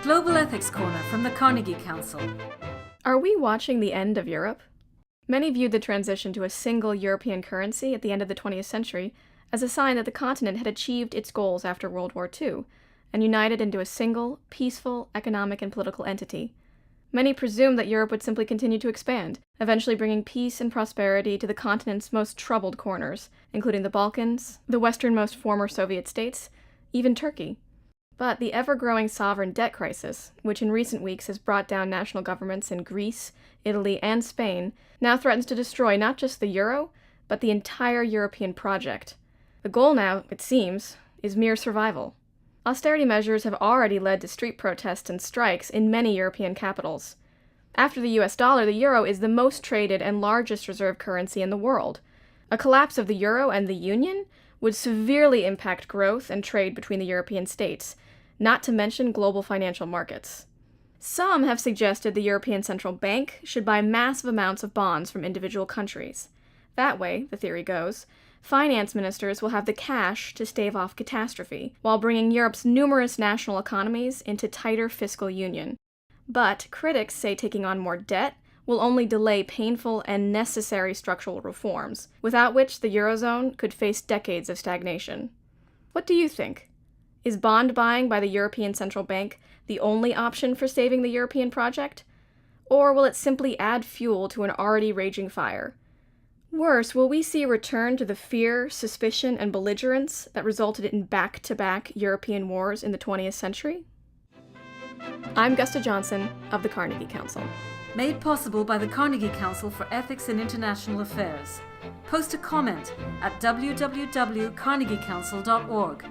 Global Ethics Corner from the Carnegie Council. Are we watching the end of Europe? Many viewed the transition to a single European currency at the end of the 20th century as a sign that the continent had achieved its goals after World War II and united into a single, peaceful economic and political entity. Many presumed that Europe would simply continue to expand, eventually bringing peace and prosperity to the continent's most troubled corners, including the Balkans, the westernmost former Soviet states, even Turkey. But the ever-growing sovereign debt crisis, which in recent weeks has brought down national governments in Greece, Italy, and Spain, now threatens to destroy not just the euro, but the entire European project. The goal now, it seems, is mere survival. Austerity measures have already led to street protests and strikes in many European capitals. After the US dollar, the euro is the most traded and largest reserve currency in the world. A collapse of the euro and the Union would severely impact growth and trade between the European states, not to mention global financial markets. Some have suggested the European Central Bank should buy massive amounts of bonds from individual countries. That way, the theory goes, finance ministers will have the cash to stave off catastrophe, while bringing Europe's numerous national economies into tighter fiscal union. But critics say taking on more debt will only delay painful and necessary structural reforms, without which the Eurozone could face decades of stagnation. What do you think? Is bond buying by the European Central Bank the only option for saving the European project? Or will it simply add fuel to an already raging fire? Worse, will we see a return to the fear, suspicion, and belligerence that resulted in back-to-back European wars in the 20th century? I'm Gusta Johnson of the Carnegie Council. Made possible by the Carnegie Council for Ethics and International Affairs. Post a comment at www.carnegiecouncil.org.